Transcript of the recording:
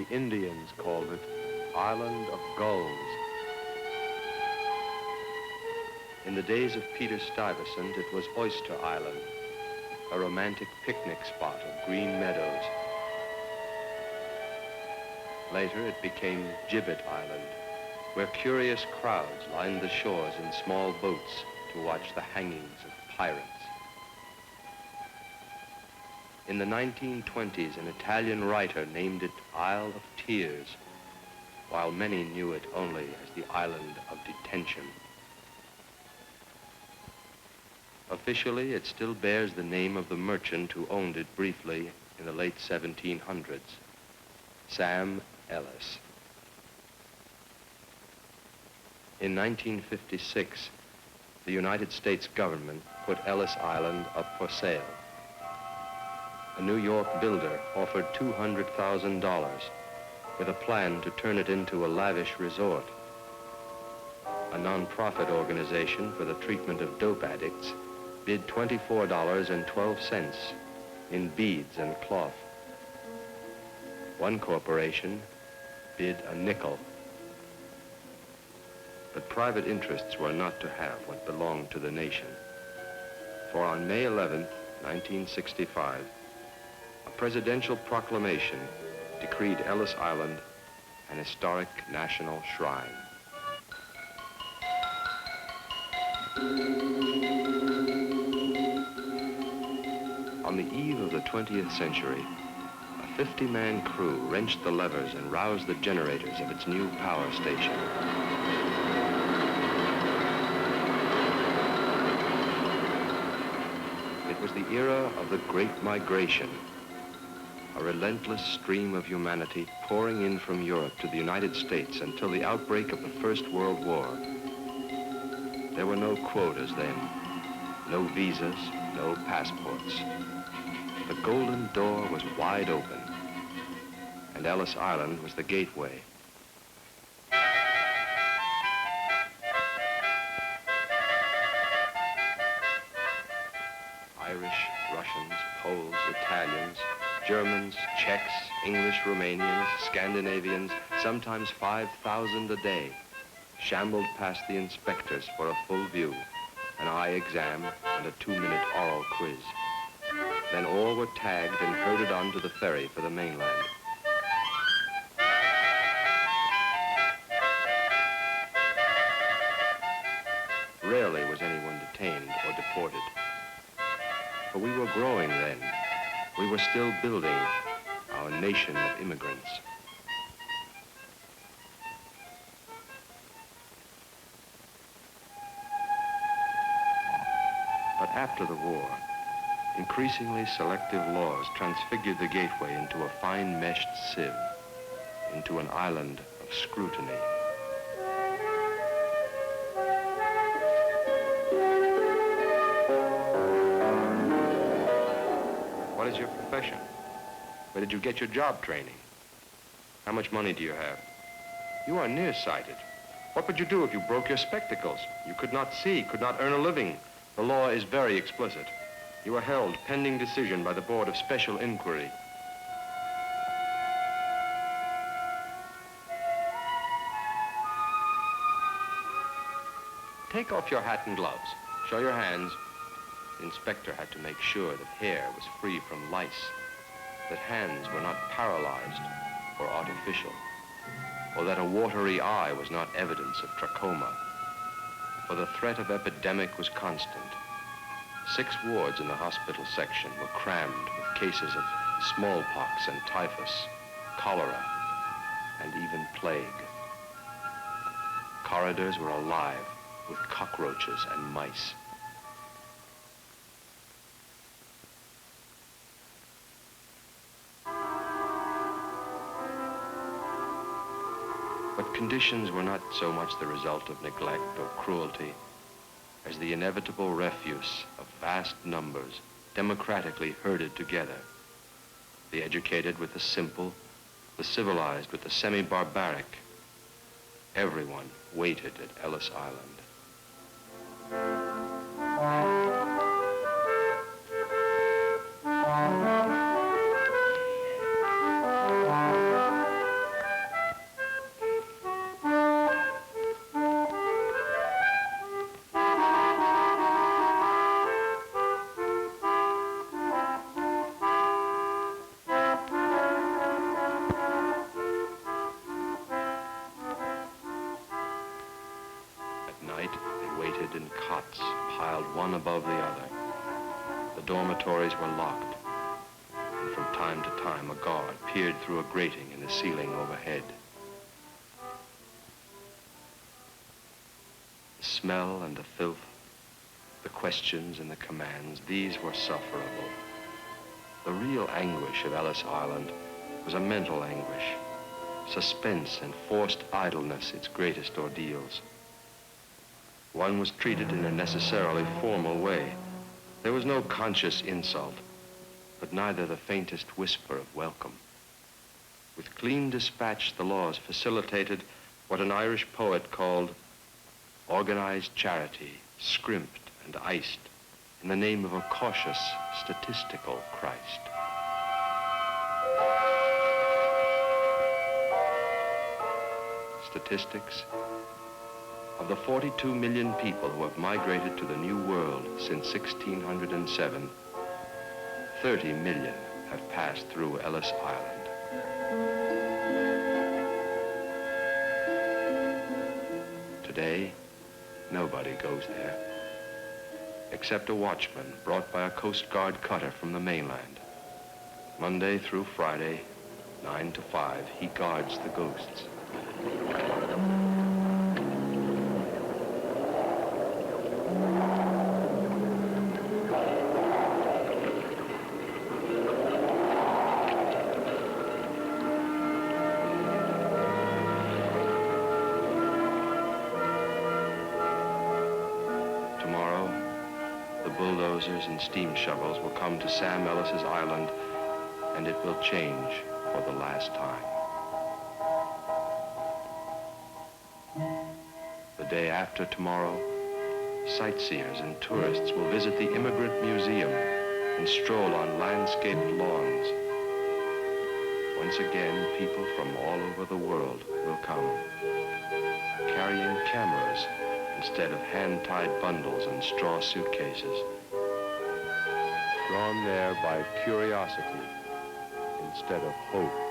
The Indians called it Island of Gulls. In the days of Peter Stuyvesant, it was Oyster Island, a romantic picnic spot of green meadows. Later, it became Gibbet Island, where curious crowds lined the shores in small boats to watch the hangings of pirates. In the 1920s, an Italian writer named it Isle of Tears, while many knew it only as the Island of Detention. Officially, it still bears the name of the merchant who owned it briefly in the late 1700s, Sam Ellis. In 1956, the United States government put Ellis Island up for sale. A New York builder offered $200,000 with a plan to turn it into a lavish resort. A non-profit organization for the treatment of dope addicts bid $24.12 in beads and cloth. One corporation bid a nickel. But private interests were not to have what belonged to the nation. For on May 11, 1965, a presidential proclamation decreed Ellis Island an historic national shrine. On the eve of the 20th century, a 50-man crew wrenched the levers and roused the generators of its new power station. It was the era of the Great Migration, a relentless stream of humanity pouring in from Europe to the United States until the outbreak of the First World War. There were no quotas then, no visas, no passports. The golden door was wide open, and Ellis Island was the gateway. Irish, Russians, Poles, Italians, Germans, Czechs, English, Romanians, Scandinavians, sometimes 5,000 a day, shambled past the inspectors for a full view, an eye exam, and a 2-minute oral quiz. Then all were tagged and herded on to the ferry for the mainland. Rarely was anyone detained or deported. For we were growing then. We were still building our nation of immigrants. But after the war, increasingly selective laws transfigured the gateway into a fine meshed sieve, into an island of scrutiny. What is your profession? Where did you get your job training? How much money do you have? You are nearsighted. What would you do if you broke your spectacles? You could not see, could not earn a living. The law is very explicit. You are held pending decision by the Board of Special Inquiry. Take off your hat and gloves. Show your hands. The inspector had to make sure that hair was free from lice, that hands were not paralyzed or artificial, or that a watery eye was not evidence of trachoma. For the threat of epidemic was constant. 6 wards in the hospital section were crammed with cases of smallpox and typhus, cholera, and even plague. Corridors were alive with cockroaches and mice. But conditions were not so much the result of neglect or cruelty as the inevitable refuse of vast numbers democratically herded together, the educated with the simple, the civilized with the semi-barbaric. Everyone waited at Ellis Island. waited in cots piled one above the other. The dormitories were locked, and from time to time a guard peered through a grating in the ceiling overhead. The smell and the filth, the questions and the commands, these were sufferable. The real anguish of Ellis Island was a mental anguish. Suspense and forced idleness, its greatest ordeals. One was treated in a necessarily formal way. There was no conscious insult, but neither the faintest whisper of welcome. With clean dispatch, the laws facilitated what an Irish poet called organized charity, scrimped and iced, in the name of a cautious, statistical Christ. Statistics of the 42 million people who have migrated to the New World since 1607, 30 million have passed through Ellis Island. Today, nobody goes there, except a watchman brought by a Coast Guard cutter from the mainland. Monday through Friday, 9 to 5, he guards the ghosts. Tomorrow, the bulldozers and steam shovels will come to Sam Ellis's island, and it will change for the last time. The day after tomorrow, sightseers and tourists will visit the Immigrant Museum and stroll on landscaped lawns. Once again, people from all over the world will come, carrying cameras instead of hand-tied bundles and straw suitcases. Drawn there by curiosity instead of hope.